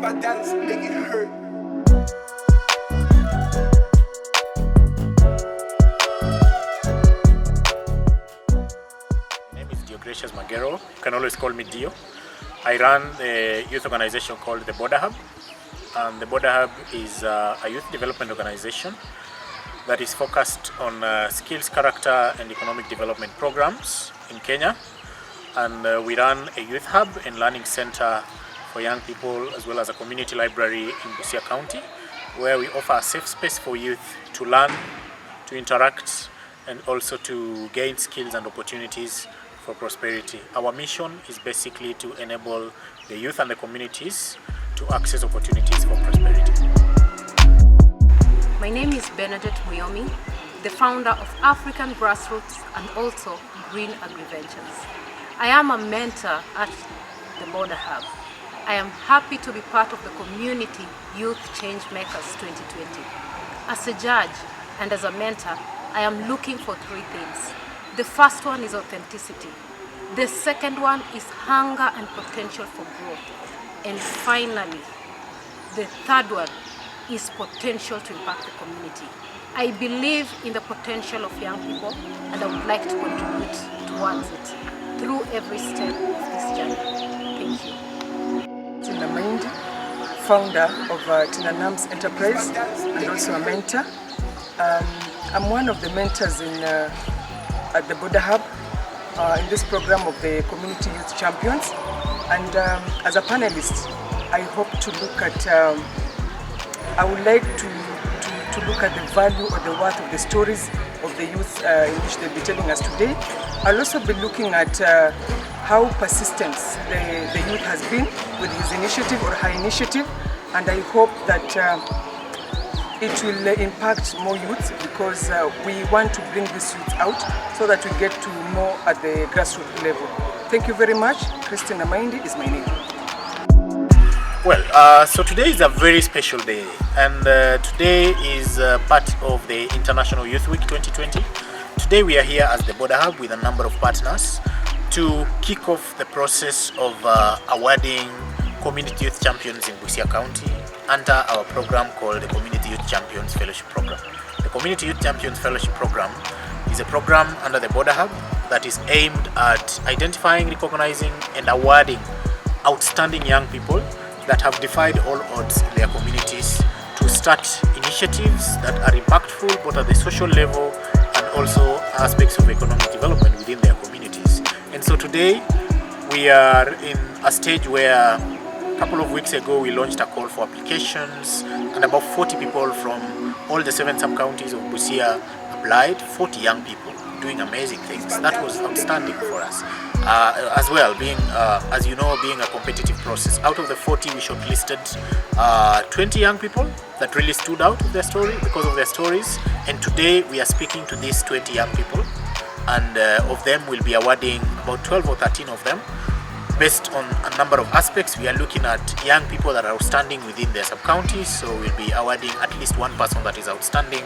my dance, make it hurt. My name is Gracious Magero. You can always call me Dio. I run a youth organization called the Border Hub. And the Border Hub is a youth development organization that is focused on skills, character, and economic development programs in Kenya. And we run a youth hub and learning center for young people, as well as a community library in Busia County, where we offer a safe space for youth to learn, to interact, and also to gain skills and opportunities for prosperity. Our mission is basically to enable the youth and the communities to access opportunities for prosperity. My name is Benedict Muyomi, the founder of African Grassroots and also Green Agri-Ventures. I am a mentor at the Border Hub. I am happy to be part of the community Youth Changemakers 2020. As a judge and as a mentor, I am looking for three things. The first one is authenticity. The second one is hunger and potential for growth. And finally, the third one is potential to impact the community. I believe in the potential of young people, and I would like to contribute towards it through every step of this journey. Thank you. Nominee, founder of Tinanam's Enterprise and also a mentor. I'm one of the mentors at the Border Hub in this program of the Community Youth Champions. And as a panelist, I hope to look at, I would like to look at the value or the worth of the stories of the youth in which they'll be telling us today. I'll also be looking at how persistent the youth has been with his initiative or her initiative, and I hope that it will impact more youth, because we want to bring this youth out so that we get to know at the grassroots level. Thank you very much. Christine Amaindi is my name. Well, so today is a very special day, and today is part of the International Youth Week 2020. Today we are here as the Border Hub with a number of partners to kick off the process of awarding Community Youth Champions in Busia County under our program called the Community Youth Champions Fellowship Program. The Community Youth Champions Fellowship Program is a program under the Border Hub that is aimed at identifying, recognizing, and awarding outstanding young people that have defied all odds in their communities to start initiatives that are impactful both at the social level and also aspects of economic development within their communities. And so today we are in a stage where a couple of weeks ago we launched a call for applications, and about 40 people from all the 7 sub-counties of Busia applied. 40 young people doing amazing things. That was outstanding for us. As well, being, as you know, being a competitive process. Out of the 40, we shortlisted 20 young people that really stood out of their story because of their stories. And today we are speaking to these 20 young people, and of them we'll be awarding about 12 or 13 of them based on a number of aspects. We are looking at young people that are outstanding within their sub-counties, so we'll be awarding at least one person that is outstanding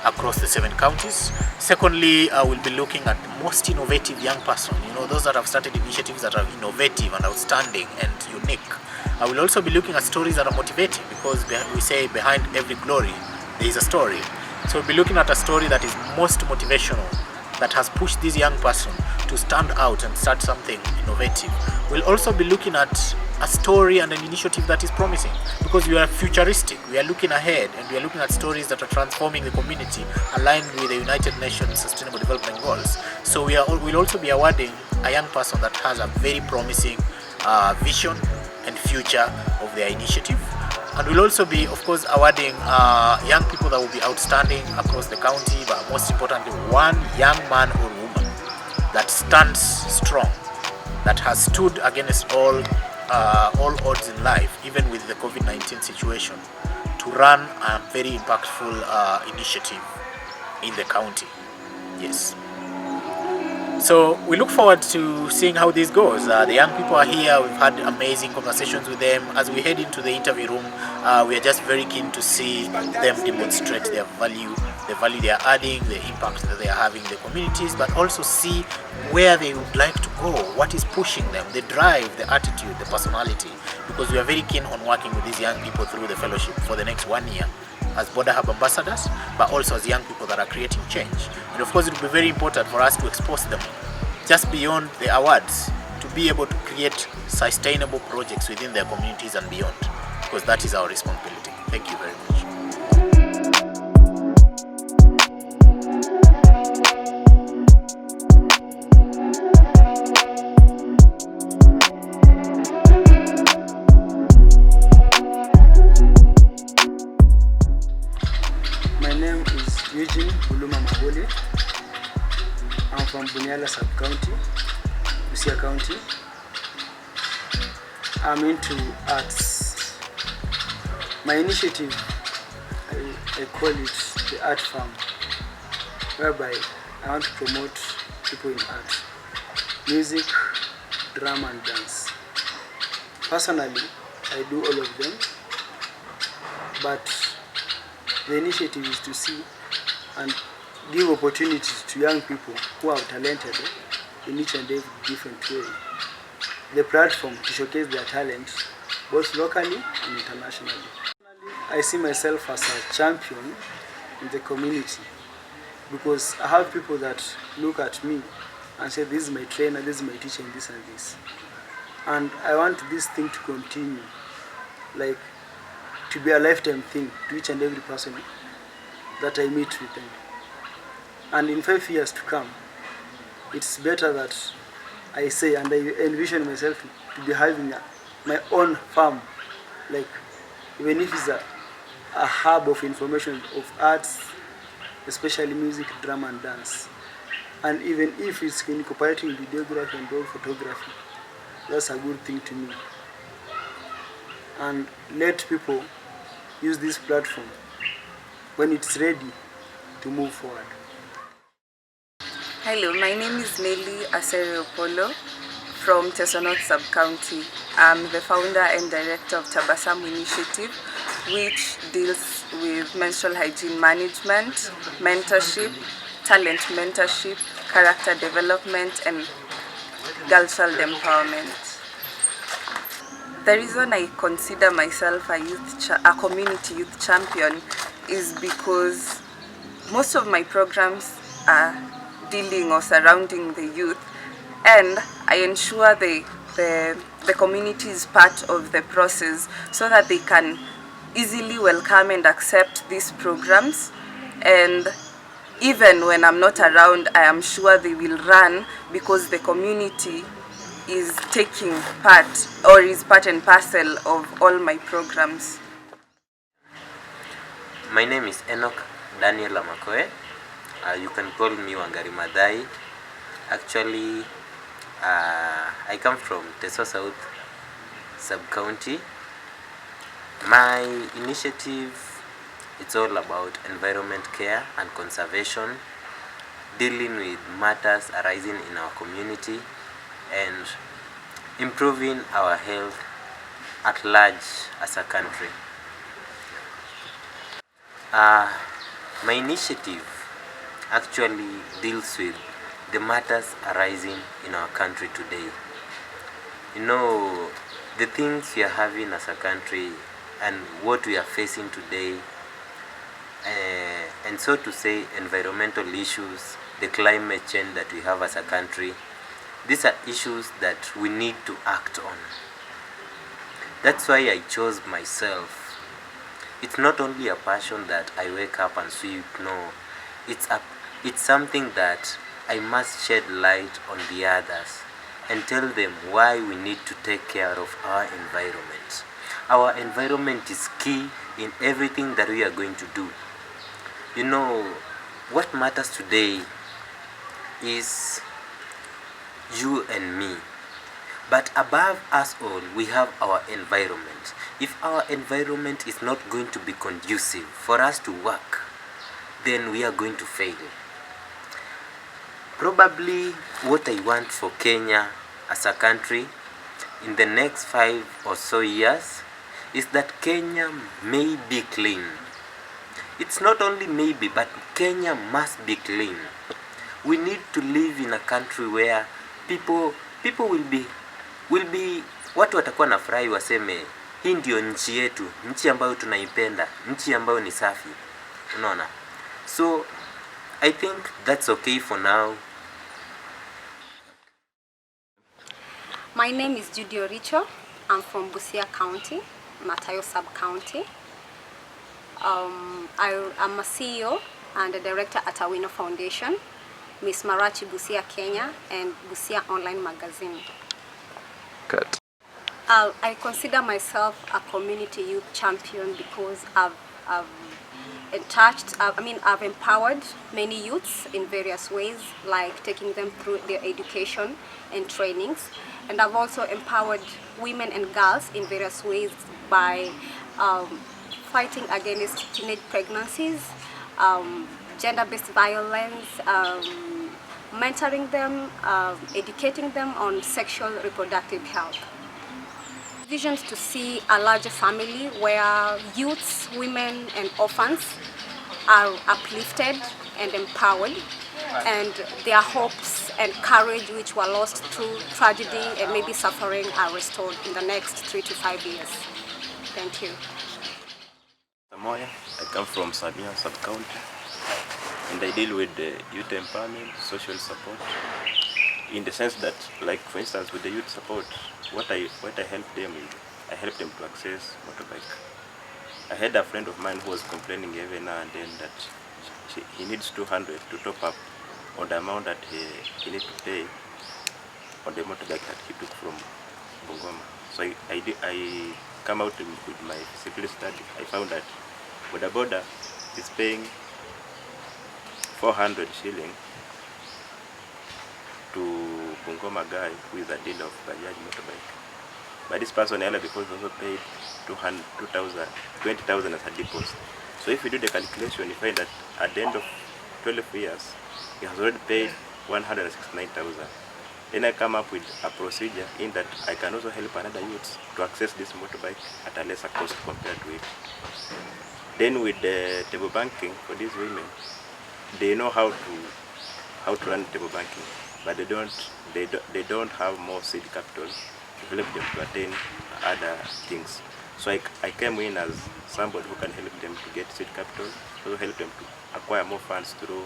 across the 7 counties. Secondly, we'll be looking at the most innovative young person, those that have started initiatives that are innovative and outstanding and unique. I will also be looking at stories that are motivating, because we say behind every glory there is a story. So we'll be looking at a story that is most motivational, that has pushed this young person to stand out and start something innovative. We'll also be looking at a story and an initiative that is promising, because we are futuristic. We are looking ahead, and we are looking at stories that are transforming the community, aligned with the United Nations Sustainable Development Goals. So we'll also be awarding a young person that has a very promising vision and future of their initiative. And we'll also be, of course, awarding young people that will be outstanding across the county, but most importantly, one young man or woman that stands strong, that has stood against all odds in life, even with the COVID-19 situation, to run a very impactful initiative in the county. Yes. So we look forward to seeing how this goes. The young people are here. We've had amazing conversations with them. As we head into the interview room, we are just very keen to see them demonstrate their value, the value they are adding, the impact that they are having in the communities, but also see where they would like to go, what is pushing them, the drive, the attitude, the personality, because we are very keen on working with these young people through the fellowship for the next 1 year as Border Hub ambassadors, but also as young people that are creating change. And of course, it will be very important for us to expose them just beyond the awards, to be able to create sustainable projects within their communities and beyond, because that is our responsibility. Thank you very much. I'm from Bunyala sub-county, Busia County. I'm into arts. My initiative, I call it the Art Farm, whereby I want to promote people in art, music, drama and dance. Personally, I do all of them, but the initiative is to see and give opportunities to young people who are talented in each and every different way. The platform to showcase their talent both locally and internationally. I see myself as a champion in the community because I have people that look at me and say, this is my trainer, this is my teacher, and this and this. And I want this thing to continue, like to be a lifetime thing to each and every person that I meet with them. And in 5 years to come, it's better that I say and I envision myself to be having my own farm, like even if it's a hub of information of arts, especially music, drama and dance. And even if it's incorporating videography and all photography, that's a good thing to me. And let people use this platform when it's ready to move forward. Hello, my name is Nelly Aserio Polo from Teso North Sub-County. I'm the founder and director of Tabasamu Initiative, which deals with menstrual hygiene management, mentorship, talent mentorship, character development, and girl child empowerment. The reason I consider myself a community youth champion is because most of my programs are dealing or surrounding the youth, and I ensure the community is part of the process so that they can easily welcome and accept these programs. And even when I'm not around, I am sure they will run because the community is taking part or is part and parcel of all my programs. My name is Enoch Daniel Amakoe. You can call me Wangari Madai. Actually, I come from Teso South Sub-County. My initiative, it's all about environment care and conservation, dealing with matters arising in our community, and improving our health at large as a country. My initiative actually deals with the matters arising in our country today. You know, the things we are having as a country and what we are facing today, and so to say environmental issues, the climate change that we have as a country, these are issues that we need to act on. That's why I chose myself. It's not only a passion that I wake up and sweep, no. It's something that I must shed light on the others and tell them why we need to take care of our environment. Our environment is key in everything that we are going to do. You know, what matters today is you and me. But above us all, we have our environment. If our environment is not going to be conducive for us to work, then we are going to fail. Probably what I want for Kenya as a country in the next 5 or so years is that Kenya may be clean. It's not only maybe, but Kenya must be clean. We need to live in a country where people will be watu watakuwa na furahi waseme hii ndio nchi yetu, nchi ambayo tunaipenda, nchi ambayo ni safi. Unaona? So I think that's okay for now. My name is Judy Oricho. I'm from Busia County, Matayo Sub-County. I'm a CEO and a director at Awino Foundation, Miss Marachi Busia Kenya, and Busia Online Magazine. Good. I consider myself a community youth champion because I've empowered many youths in various ways, like taking them through their education and trainings. And I've also empowered women and girls in various ways by fighting against teenage pregnancies, gender-based violence, mentoring them, educating them on sexual reproductive health. Visions to see a larger family where youths, women and orphans are uplifted and empowered, and their hopes and courage which were lost through tragedy and maybe suffering are restored in the next 3 to 5 years. Thank you. Samoya, I come from Samia Sub-County, and I deal with the youth empowerment, social support, in the sense that, like for instance with the youth support, what I help them is, I help them to access motorbike. I had a friend of mine who was complaining every now and then that he needs 200 to top up on the amount that he needs to pay on the motorbike that he took from Bungoma. So I come out with my feasibility study. I found that Boda Boda is paying 400 shilling to Bungoma guy who is a dealer of Bajaj motorbike. But this person, because he also paid 20,000 as a deposit. So if you do the calculation, you find that at the end of 12 years, he has already paid 169,000. Then I come up with a procedure in that I can also help another youth to access this motorbike at a lesser cost compared to it. Then with the table banking for these women, they know how to run table banking, but they don't have more seed capital to help them to attain other things. So I came in as somebody who can help them to get seed capital, also help them to acquire more funds through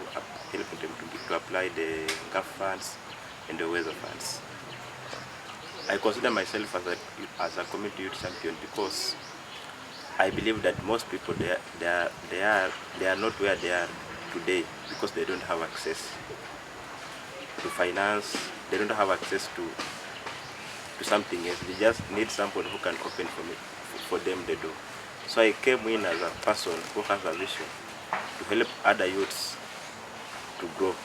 helping them to apply the GAF funds and the weather funds. I consider myself as a community youth champion because I believe that most people they are not where they are today because they don't have access to finance. They don't have access to something else. They just need somebody who can open for them the door. So I came in as a person who has a vision to help other youths to grow.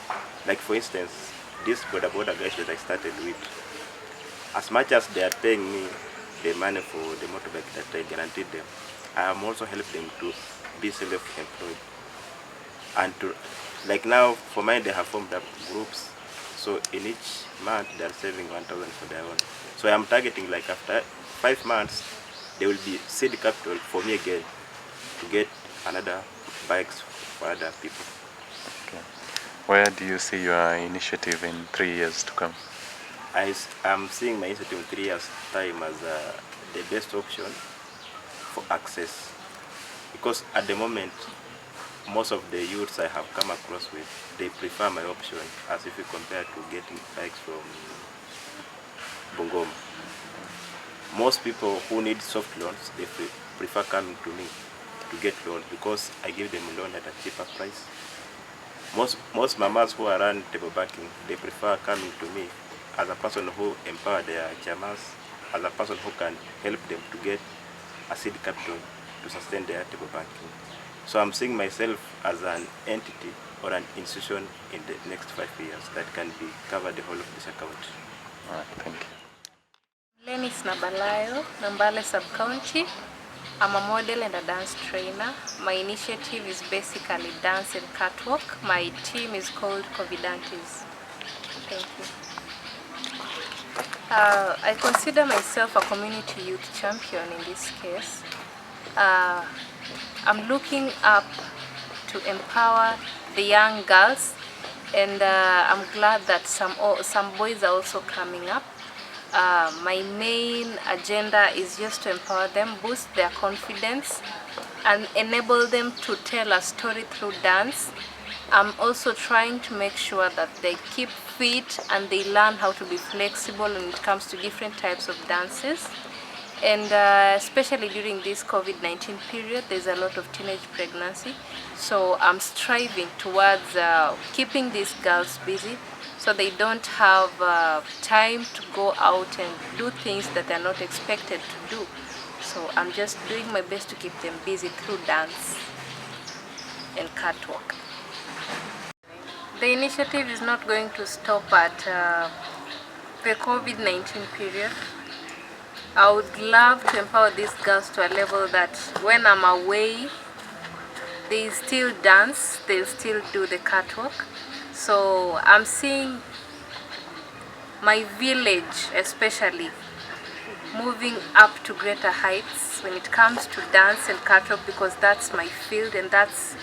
Like for instance, these Boda Boda guys that I started with, as much as they are paying me the money for the motorbike that I guaranteed them, I am also helping them to be self-employed. And to, like now, for mine, they have formed up groups. So in each month, they are saving 1,000 for their own. So I am targeting, like after 5 months, there will be seed capital for me again to get another bikes for other people. Okay. Where do you see your initiative in 3 years to come? I am seeing my initiative in 3 years' time as the best option for access. Because at the moment, most of the youths I have come across with, they prefer my option as if you compare to getting bikes from Bungoma. Most people who need soft loans, they prefer coming to me to get loan because I give them a loan at a cheaper price. Most mamas who are around table banking, they prefer coming to me as a person who empower their chairmans, as a person who can help them to get a seed capital to sustain their table banking. So I'm seeing myself as an entity or an institution in the next 5 years that can cover the whole of this account. All right, thank you. Lenis Nabalayo, Nambale Sub-County. I'm a model and a dance trainer. My initiative is basically dance and catwalk. My team is called Covidantes. Thank you. I consider myself a community youth champion in this case. I'm looking up to empower the young girls, and I'm glad that some boys are also coming up. My main agenda is just to empower them, boost their confidence, and enable them to tell a story through dance. I'm also trying to make sure that they keep fit and they learn how to be flexible when it comes to different types of dances. And especially during this COVID-19 period, there's a lot of teenage pregnancy. So I'm striving towards keeping these girls busy so they don't have time to go out and do things that they're not expected to do. So I'm just doing my best to keep them busy through dance and catwalk. The initiative is not going to stop at the COVID-19 period. I would love to empower these girls to a level that when I'm away, they still dance, they'll still do the catwalk. So I'm seeing my village especially moving up to greater heights when it comes to dance and catwalk, because that's my field and that's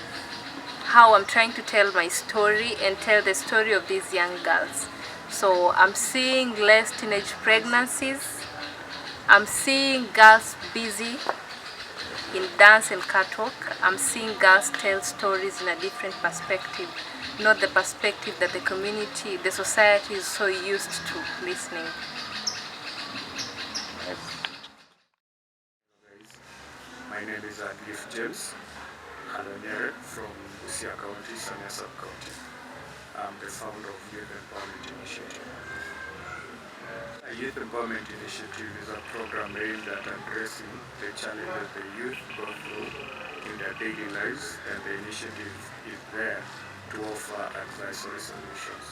how I'm trying to tell my story and tell the story of these young girls. So I'm seeing less teenage pregnancies. I'm seeing girls busy in dance and catwalk. I'm seeing girls tell stories in a different perspective, not the perspective that the community, the society is so used to listening. My name is Gift James Alonyere from Busia County, Samia Sub-County. I'm the founder of Youth Empowerment Initiative. A Youth Empowerment Initiative is a program aimed at addressing the challenges the youth go through in their daily lives, and the initiative is there to offer advisory solutions.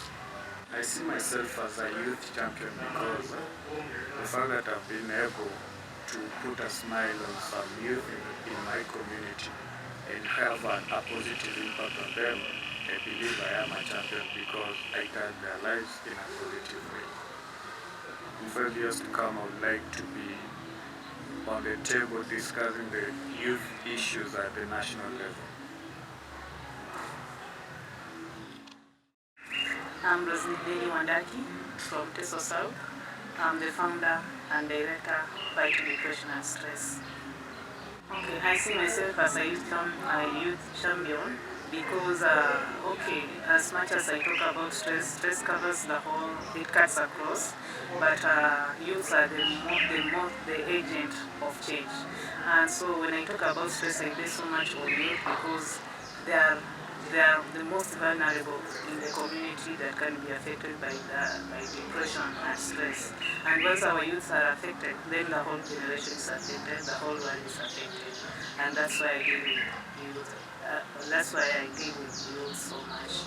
I see myself as a youth champion because the fact that I've been able to put a smile on some youth in my community and have a positive impact on them, I believe I am a champion because I touch their lives in a positive way. In 5 years to come, I would like to be on the table discussing the youth issues at the national level. I'm Rosemary Wandaki from Teso South. I'm the founder and director of Fighting Depression and Stress. Okay, I see myself as a youth champion because, as much as I talk about stress, stress covers the whole, it cuts across, but youths are the agent of change. And so when I talk about stress, I base so much on youth because they are the most vulnerable in the community that can be affected by depression and stress. And once our youths are affected, then the whole generation is affected, the whole world is affected. And that's why I deal with youth. That's why I deal with youth so much.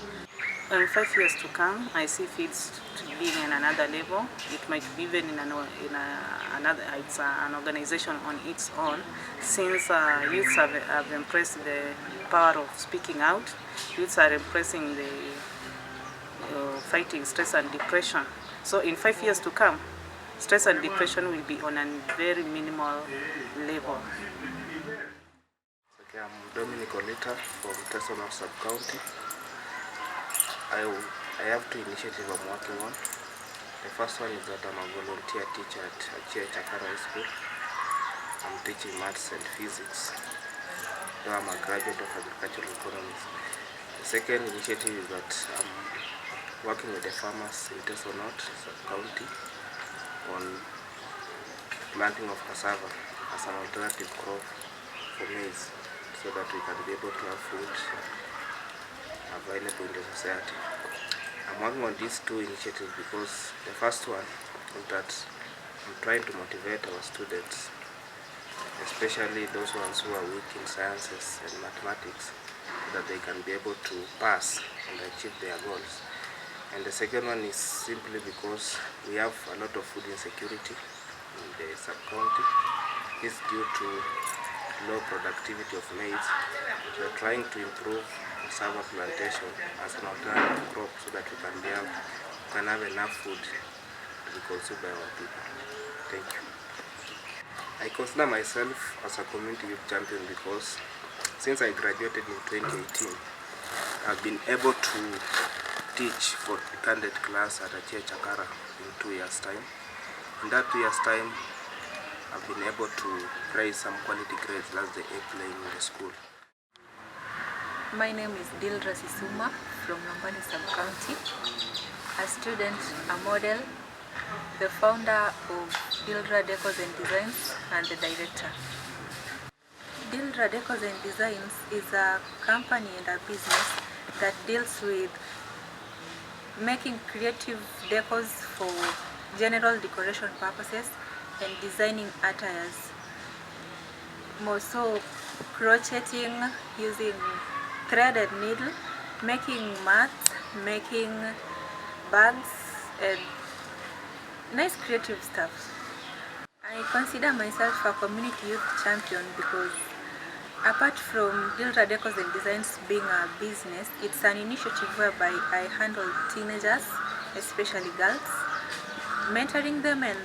In 5 years to come, I see FIDS being in another level. It might be even in another. It's an organization on its own, since youths have embraced the power of speaking out. Youths are embracing the fighting stress and depression. So in 5 years to come, stress and depression will be on a very minimal level. Okay, I'm Nominee from Teso North Sub-County. I have two initiatives I'm working on. The first one is that I'm a volunteer teacher at Chakara High School. I'm teaching maths and physics. Though I'm a graduate of agricultural economics. The second initiative is that I'm working with the farmers in Teso North Sub-County on planting of cassava as an alternative crop for maize, so that we can be able to have food available in the society. I'm working on these two initiatives because the first one is that I'm trying to motivate our students, especially those ones who are weak in sciences and mathematics, so that they can be able to pass and achieve their goals. And the second one is simply because we have a lot of food insecurity in the sub-county. It's due to low productivity of maize. We're trying to improve cassava plantation as an alternative crop so that we can can have enough food to be consumed by our people. Thank you. I consider myself as a community youth champion because since I graduated in 2018, I've been able to teach for the candidate class at Achia Chakara in 2 years' time. In that 2 years' time, I've been able to raise some quality grades, that's the A plane in the school. My name is Dildra Sisuma from Nominee sub-county, a student, a model, the founder of Dildra Decors and Designs and the director. Dildra Decors and Designs is a company and a business that deals with making creative decors for general decoration purposes and designing attires. More so crocheting using thread and needle, making mats, making bags and nice creative stuff. I consider myself a community youth champion because apart from Dildra Decors and Designs being a business, it's an initiative whereby I handle teenagers, especially girls, mentoring them and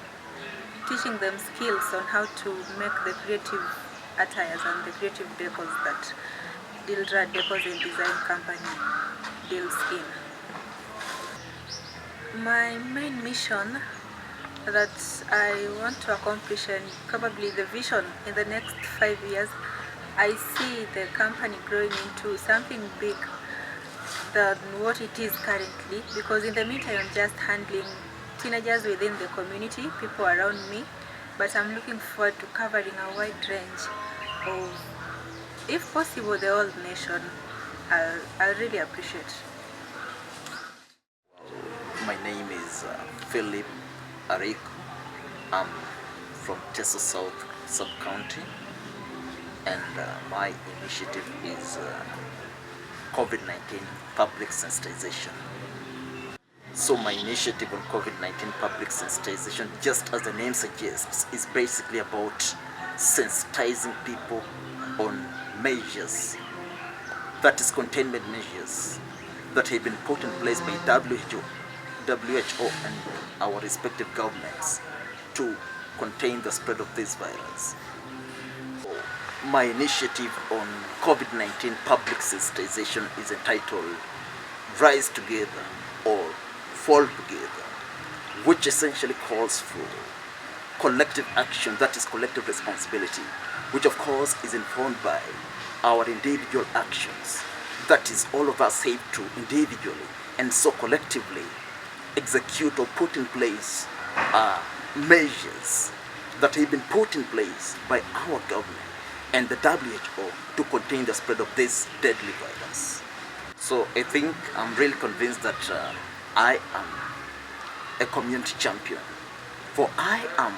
teaching them skills on how to make the creative attires and the creative decors that Dildra Decors and Design Company deals in. My main mission that I want to accomplish and probably the vision in the next 5 years, I see the company growing into something big than what it is currently, because in the meantime I'm just handling teenagers within the community, people around me, but I'm looking forward to covering a wide range of, if possible, the whole nation. I'll really appreciate. My name is Philip Arik. I'm from Teso South Sub-County, and my initiative is COVID-19 public sensitization. So my initiative on COVID-19 public sensitization, just as the name suggests, is basically about sensitizing people on measures, that is containment measures, that have been put in place by WHO and our respective governments to contain the spread of this virus. My initiative on COVID-19 public sensitization is entitled Rise Together or Fall Together, which essentially calls for collective action, that is collective responsibility, which of course is informed by our individual actions, that is all of us have to individually and so collectively execute or put in place measures that have been put in place by our government and the WHO to contain the spread of this deadly virus. So I think I'm really convinced that I am a community champion, for I am,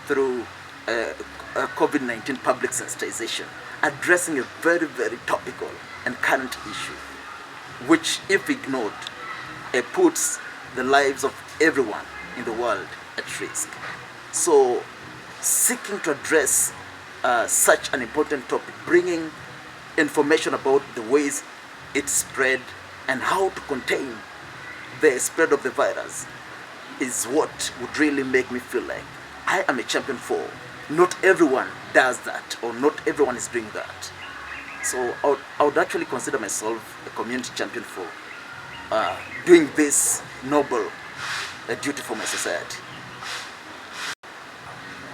through COVID-19 public sensitization, addressing a very, very topical and current issue, which, if ignored, puts the lives of everyone in the world at risk. So, seeking to address such an important topic, bringing information about the ways it's spread and how to contain the spread of the virus is what would really make me feel like I am a champion for. Not everyone does that, or not everyone is doing that. So I would actually consider myself a community champion for doing this noble duty for my society.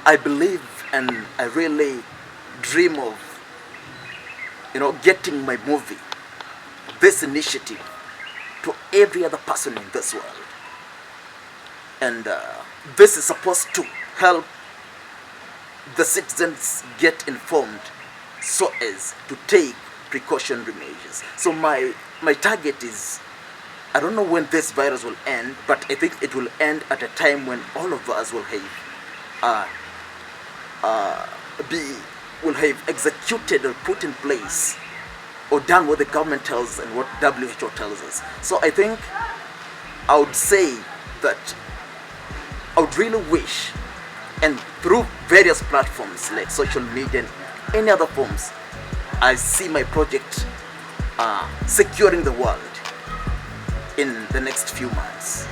I believe and I really dream of, getting my movie, this initiative, to every other person in this world. And this is supposed to help the citizens get informed so as to take precautionary measures. So my target is, I don't know when this virus will end, but I think it will end at a time when all of us will have executed or put in place or done what the government tells and what WHO tells us. So I think I would say that I would really wish, and through various platforms like social media and any other forms, I see my project securing the world. in the next few months.